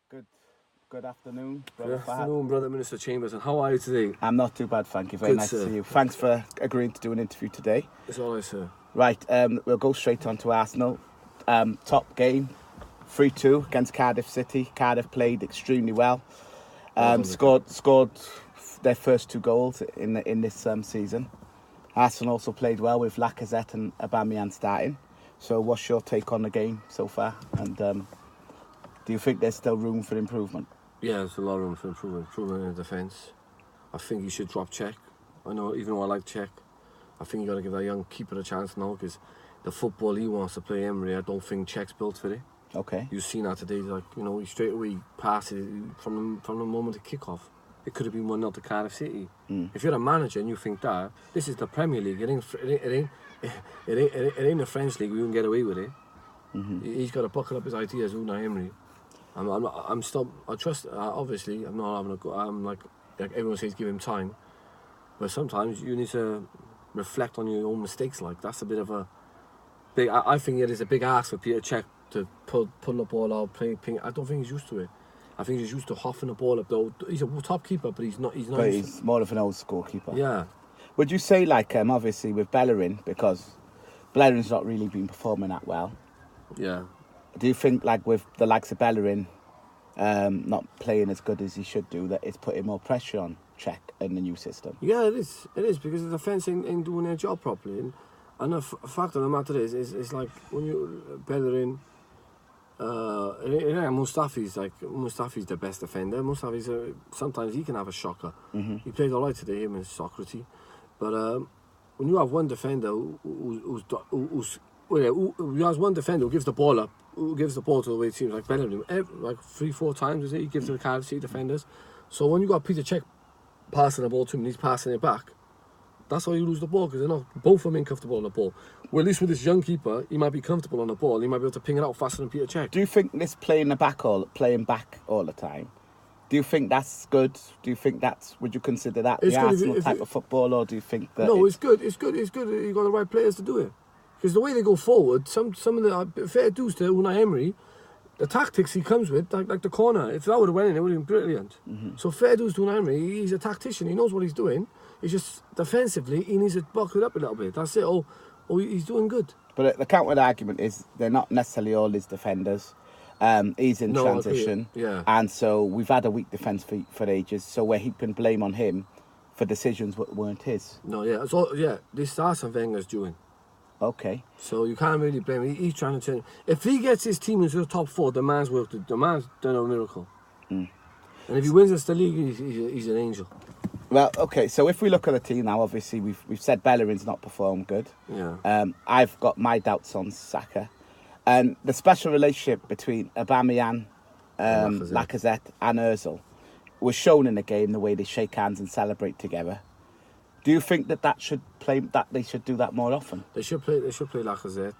Good afternoon, Good brother Fahad. afternoon, Brother Minister Chambers, and how are you today? I'm not too bad, thank you. Very Good, nice sir. to see you. Thanks for agreeing to do an interview today. It's all right, sir. Right, we'll go straight on to Arsenal. Top game, 3-2 against Cardiff City. Cardiff played extremely well. Scored their first 2 goals in this season. Arsenal also played well with Lacazette and Aubameyang starting. So what's your take on the game so far? And do you think there's still room for improvement? Yeah, there's a lot of room for improvement in the defence. I think he should drop Czech. I know, even though I like Czech, I think you got to give that young keeper a chance now, because the football he wants to play, Emery, I don't think Czech's built for it. Okay. You've seen that today, he straight away passed it from the moment of kick-off. It could have been 1-0 to Cardiff City. If you're a manager and you think that, this is the Premier League, it ain't the French league, we won't get away with it. He's got to buckle up his ideas, Unai Emery. I trust, obviously, I'm not having a go, I'm like everyone says, give him time. But sometimes you need to reflect on your own mistakes. Like, that's a bit of a big, I think it is a big ask for Peter Cech to pull the ball out, ping. I don't think he's used to it. I think he's used to huffing the ball up, though. He's a top keeper, but he's not. But he's more of an old school keeper. Yeah. Would you say, obviously with Bellerin, because Bellerin's not really been performing that well. Yeah. Do you think, with the likes of Bellerin not playing as good as he should do, that it's putting more pressure on Czech in the new system? Yeah, it is. It is, because the defence ain't doing their job properly. And the fact of the matter is like when you Bellerin. Mustafi's the best defender. Mustafi's sometimes he can have a shocker. He played all right today, him and Socrates. But when you have one defender who has one defender who gives the ball up, who gives the ball to the way it seems like Bellerin, like 3-4 times is it, he gives to the Cardiff City defenders. So when you got Peter Cech passing the ball to him and he's passing it back, that's how you lose the ball, because they're not both of them ain't comfortable on the ball. Well, at least with this young keeper, he might be comfortable on the ball. He might be able to ping it out faster than Peter Cech. Do you think this playing back all the time? Do you think that's good? Do you think would you consider that the Arsenal type of football, or do you think that? No, it's good. It's good. You got the right players to do it. Because the way they go forward, some of the fair dues to Unai Emery, the tactics he comes with, like the corner. If that would have went in, it would have been brilliant. So fair dues to Unai Emery. He's a tactician. He knows what he's doing. It's just defensively, he needs to buckle it up a little bit. That's it. Oh, he's doing good. But the counter argument is they're not necessarily all his defenders. He's in transition. Yeah. And so we've had a weak defence for ages. So we're heaping blame on him for decisions that weren't his. No, yeah. So, yeah, this is Arsene Wenger's doing. Okay. So you can't really blame him. He's trying to change. If he gets his team into the top 4, the man's done a miracle. And if he wins us the league, he's an angel. Well, okay, so if we look at the team now, obviously we've said Bellerin's not performed good. Yeah. I've got my doubts on Saka. And the special relationship between Aubameyang, Lacazette and Ozil was shown in the game, the way they shake hands and celebrate together. Do you think that they should do that more often? They should play Lacazette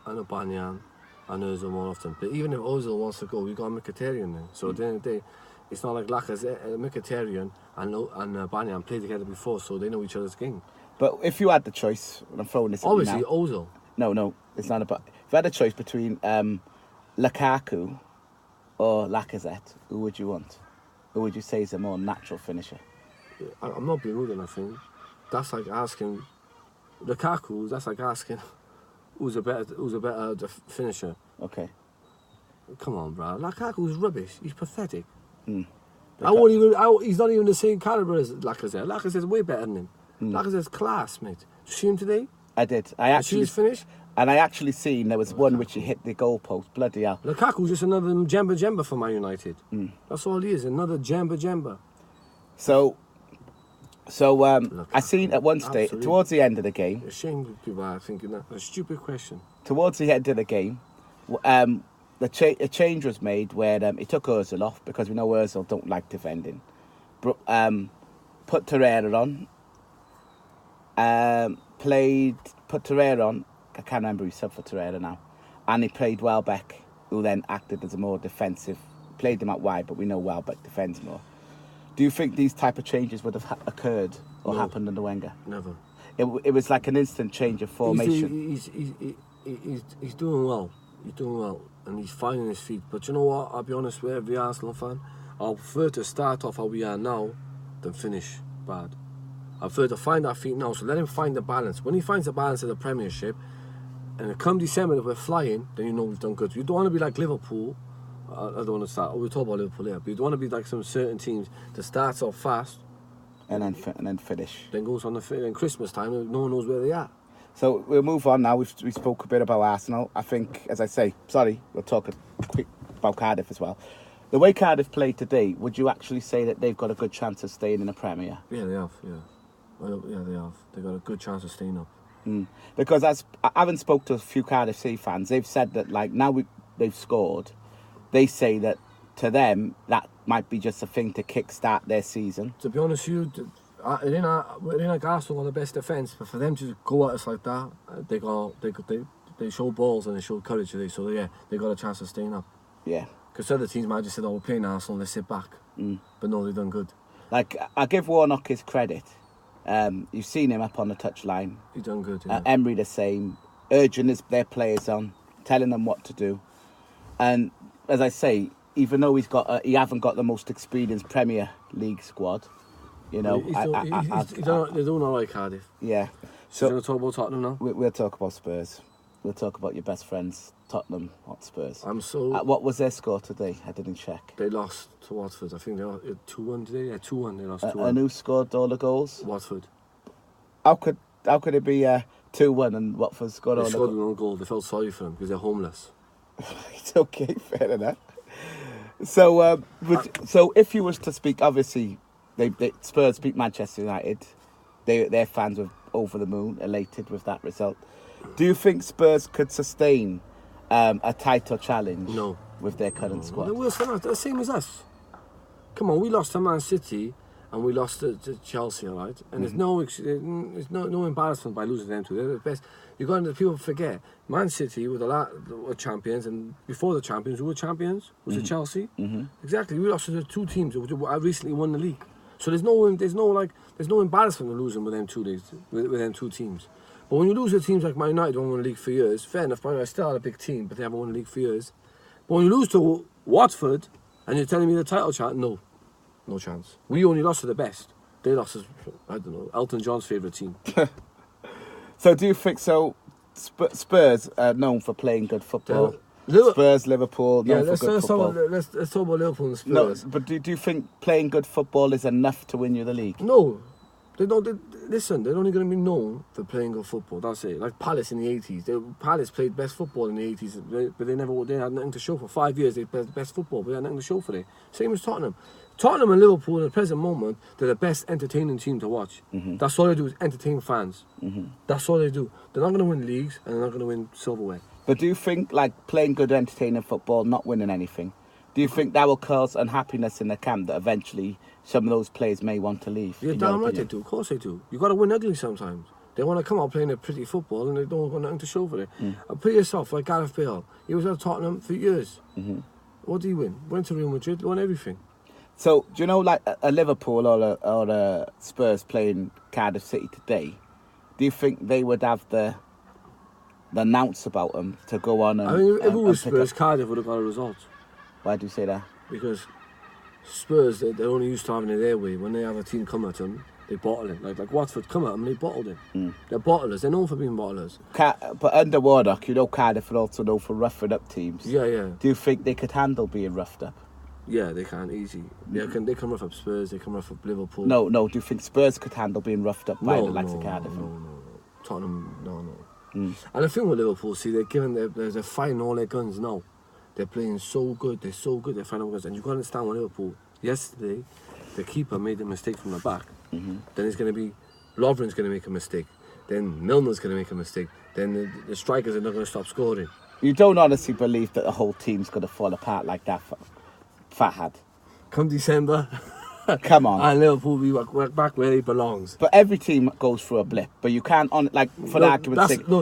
and Aubameyang and Ozil more often. But even if Ozil wants to go, we've got Mkhitaryan then. So at the end of the day, it's not like Lacazette, Mkhitaryan and Aubameyang played together before, so they know each other's game. But if you had the choice, and I'm throwing this obviously at you now, Ozil. No, it's not about. If you had a choice between Lukaku or Lacazette, who would you want? Who would you say is a more natural finisher? I'm not being rude or nothing. That's like asking Lukaku. That's like asking who's a better finisher. Okay. Come on, bro. Lukaku's rubbish. He's pathetic. He's not even the same calibre as Lacazette. Lacazette's way better than him. Lacazette's class, mate. Did you see him today? I did. Did you see his finish? And I actually seen there was one which he hit the goalpost. Bloody hell. Lukaku's just another Jemba for Man United. That's all he is. Another Jemba. So I seen at one stage, towards the end of the game. A shame people are thinking that. A stupid question. Towards the end of the game, a change was made where he took Ozil off, because we know Ozil don't like defending. Put Torreira on. Put Torreira on. I can't remember who sub for Torreira now. And he played Welbeck, who then acted as a more defensive. Played him out wide, but we know Welbeck defends more. Do you think these type of changes would have occurred or happened under Wenger? Never. It was like an instant change of formation. He's doing well. He's doing well. and he's finding his feet. But you know what? I'll be honest with every Arsenal fan. I prefer to start off how we are now than finish bad. I prefer to find our feet now, so let him find the balance. When he finds the balance of the Premiership, and come December if we're flying, then you know we've done good. You don't want to be like Liverpool. I don't want to start. We'll talk about Liverpool here, but you don't want to be like some certain teams that starts off fast and then finish. Then goes on then Christmas time, no one knows where they are. So we'll move on now. We spoke a bit about Arsenal. I think, as I say, we'll talk quick about Cardiff as well. The way Cardiff played today, would you actually say that they've got a good chance of staying in the Premier? Yeah, they have. Yeah, well, yeah, they have. They've got a good chance of staying up. Because as I haven't spoke to a few Cardiff City fans, they've said that like now they've scored, they say that to them that might be just a thing to kickstart their season. To be honest with you, it ain't like Arsenal on the best defence, but for them to go at us like that, they show balls and they show courage today. So yeah, they got a chance of staying up. Yeah. Because other teams might just said, "Oh, we're playing Arsenal," and they sit back. But no, they've done good. Like I give Warnock his credit. You've seen him up on the touchline. He's done good. Yeah. Emery the same, urging their players on, telling them what to do. And as I say, even though he haven't got the most experienced Premier League squad, you know, they don't know like Cardiff. Yeah. So we're going to talk about Tottenham now. We'll talk about Spurs. We'll talk about your best friends, Tottenham Hotspurs. What was their score today? I didn't check. They lost to Watford. I think they lost 2-1 today. Yeah, 2-1. They lost 2-1. And who scored all the goals? Watford. How could it be 2-1 and Watford scored all the goals? They scored an own goal. They felt sorry for them because they're homeless. It's okay, fair enough. So, so if you was to speak, obviously, Spurs beat Manchester United. Their fans were over the moon, elated with that result. Do you think Spurs could sustain a title challenge? No. With their current squad? They're the same as us. Come on, we lost to Man City and we lost to Chelsea, all right? And there's no embarrassment by losing them two. They're the best. People forget, Man City were champions, and before the champions, who were champions? Was it Chelsea? Exactly. We lost to the two teams who recently won the league. So there's no embarrassment in losing with them two teams. But when you lose to teams like Man United, who haven't won the league for years, fair enough, Man United still had a big team, but they haven't won the league for years. But when you lose to Watford, and you're telling me the title chance, no chance. We only lost to the best. They lost to, I don't know, Elton John's favourite team. So do you think so? Spurs are known for playing good football. Spurs, Liverpool, known for good football. Let's talk about Liverpool and Spurs. No, but do you think playing good football is enough to win you the league? No. Listen, they're only going to be known for playing good football. That's it. Like Palace in the 80s. Palace played best football in the 80s, but they had nothing to show for 5 years. They played the best football, but they had nothing to show for it. Same as Tottenham. Tottenham and Liverpool, in the present moment, they're the best entertaining team to watch. That's all they do is entertain fans. That's all they do. They're not going to win leagues, and they're not going to win silverware. But do you think, like, playing good, entertaining football, not winning anything, do you think that will cause unhappiness in the camp that eventually some of those players may want to leave? Yeah, damn right they do. Of course they do. You got to win ugly sometimes. They want to come out playing a pretty football and they don't got nothing to show for it. Put yourself like Gareth Bale. He was at Tottenham for years. What did he win? Went to Real Madrid, won everything. So do you know, like a Liverpool or a Spurs playing Cardiff City today? Do you think they would have the announce about them to go on and? I mean, if it was Spurs, Cardiff would have got a result. Why do you say that? Because Spurs, they're only used to having it their way. When they have a team come at them, they bottle it. Like Watford come at them, they bottled it. They're bottlers. They're known for being bottlers. But under Warnock, you know, Cardiff are also known for roughing up teams. Yeah, yeah. Do you think they could handle being roughed up? Yeah, they can, easy. They can rough up Spurs, they can rough up Liverpool. No. Do you think Spurs could handle being roughed up by the likes of Cardiff? No. Tottenham, no. And the thing with Liverpool, see, they're fighting all their guns now. They're playing so good. They're so good. They're fighting all their guns. And you've got to understand with Liverpool, yesterday, the keeper made a mistake from the back. Then it's going to be, Lovren's going to make a mistake. Then Milner's going to make a mistake. Then the strikers are not going to stop scoring. You don't honestly believe that the whole team's going to fall apart like that, Fahad? Come December... Come on. And Liverpool will be back where he belongs. But every team goes through a blip. But you can't, for the argument's sake. No.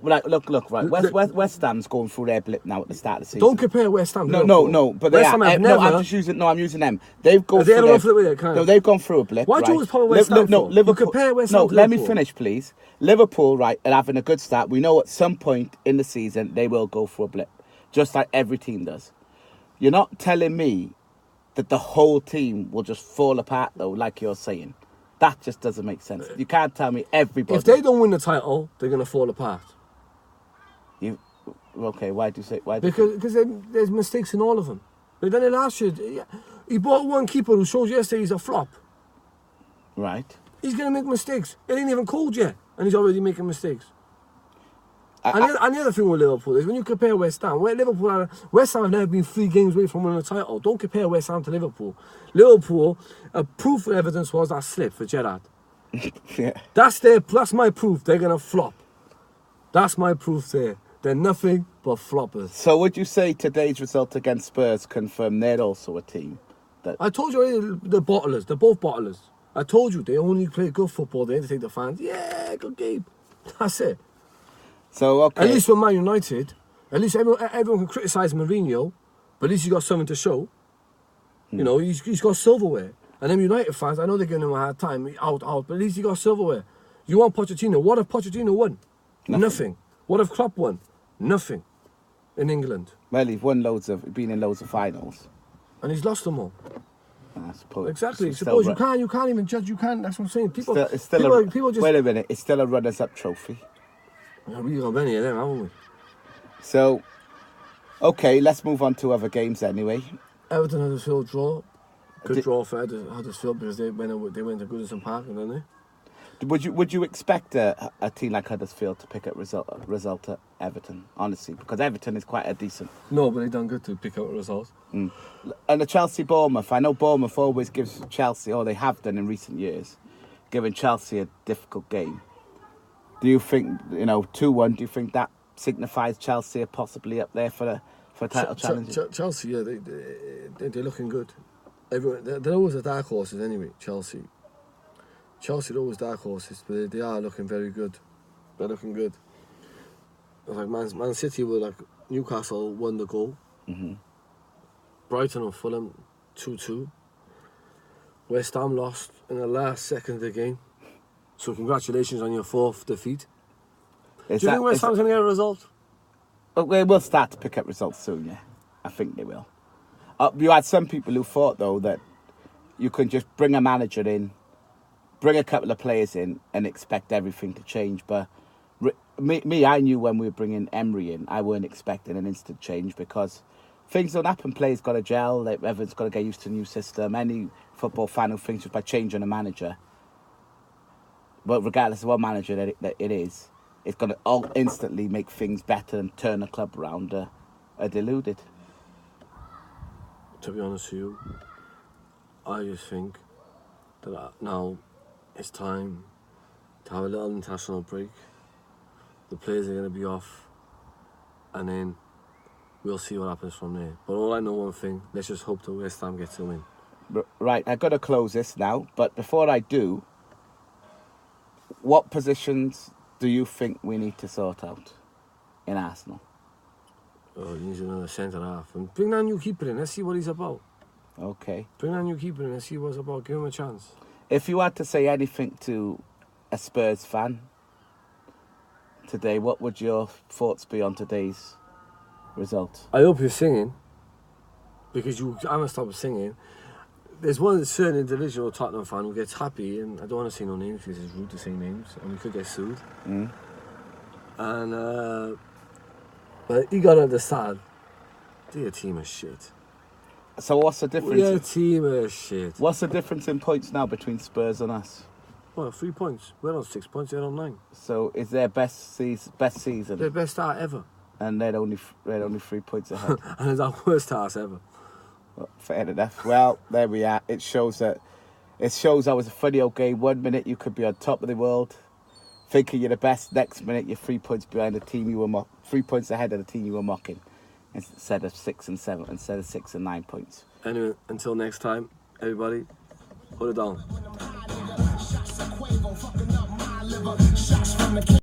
Like, look, right. West Ham's going through their blip now at the start of the season. Don't compare West Ham. No. But West Ham have never. I'm using them. They've gone through. They've gone through a blip. Why do you always put West Ham? No, Liverpool. Compare West Ham. No, let me finish, please. Liverpool, right, are having a good start. We know at some point in the season they will go through a blip. just like every team does. You're not telling me that the whole team will just fall apart, though, like you're saying. That just doesn't make sense. You can't tell me everybody... If they don't win the title, they're going to fall apart. Okay, why do you say... Because there's mistakes in all of them. But then last year, he bought one keeper who showed yesterday he's a flop. Right. He's going to make mistakes. It ain't even cold yet, and he's already making mistakes. And the other thing with Liverpool is when you compare West Ham, West Ham have never been 3 games away from winning a title. Don't compare West Ham to Liverpool. Liverpool, a proof of evidence was that slip for Gerrard. Yeah. That's my proof. They're going to flop. That's my proof there. They're nothing but floppers. So would you say today's result against Spurs confirm they're also a team? I told you already, the bottlers. They're both bottlers. I told you, they only play good football. They entertain the fans. Yeah, good game. That's it. So, okay. At least with Man United, at least everyone can criticise Mourinho, but at least he's got something to show. You know, he's got silverware. And them United fans, I know they're giving him a hard time, out, but at least he got silverware. You want Pochettino? What if Pochettino won? Nothing. What if Klopp won? Nothing. In England. Well, he's been in loads of finals. And he's lost them all. I suppose. Exactly. Suppose you can't even judge. You can't. That's what I'm saying. People just wait a minute. It's still a runners-up trophy. Yeah, we got many of them, haven't we? So, okay, let's move on to other games anyway. Everton Huddersfield draw. Good draw for Huddersfield because they went to Goodison Park, didn't they? Would you expect a team like Huddersfield to pick up result at Everton? Honestly, because Everton is quite a decent. No, but they done good to pick up a result. And the Chelsea-Bournemouth, I know Bournemouth always gives Chelsea, or they have done in recent years, giving Chelsea a difficult game. Do you think 2-1? Do you think that signifies Chelsea are possibly up there for a title challenge? Chelsea, yeah, they're looking good. They're always the dark horses anyway. Chelsea, they're always dark horses, but they are looking very good. They're looking good. Like Man City were like Newcastle won the goal. Mm-hmm. Brighton and Fulham 2-2. West Ham lost in the last second of the game. So congratulations on your 4th defeat. Do you think West Ham's going to get a result? They will start to pick up results soon, yeah. I think they will. You had some people who thought, though, that you can just bring a manager in, bring a couple of players in and expect everything to change. But I knew when we were bringing Emery in, I weren't expecting an instant change because things don't happen. Players got to gel. Everyone's got to get used to a new system. Any football fan who thinks just by changing a manager, but regardless of what manager that it is, it's going to all instantly make things better and turn the club around, are deluded. To be honest with you, I just think that now it's time to have a little international break. The players are going to be off, and then we'll see what happens from there. But all I know one thing, let's just hope that West Ham gets a win. Right, I've got to close this now, but before I do, what positions do you think we need to sort out in Arsenal? Oh, he needs another centre-half. And bring that new keeper in, let's see what he's about. Okay. Bring that new keeper in, let's see what he's about. Give him a chance. If you had to say anything to a Spurs fan today, what would your thoughts be on today's result? I hope you're singing, because you haven't stopped singing. There's one certain individual Tottenham fan who gets happy, and I don't want to say no names because it's rude to say names, and we could get sued. And but you gotta understand, they're a team of shit. So what's the difference? We're a team of shit. What's the difference in points now between Spurs and us? Well, 3 points. We're on 6 points. They're on 9. So is their best season? Their best start ever. And they're only 3 points ahead. And it's our worst start ever. Well, fair enough. Well, there we are. It shows I was a funny old game. 1 minute you could be on top of the world, thinking you're the best. Next minute you're 3 points behind the team you were 3 points ahead of the team you were mocking, instead of 6 and 7, instead of 6 and 9 points. Anyway, until next time, everybody, hold it down.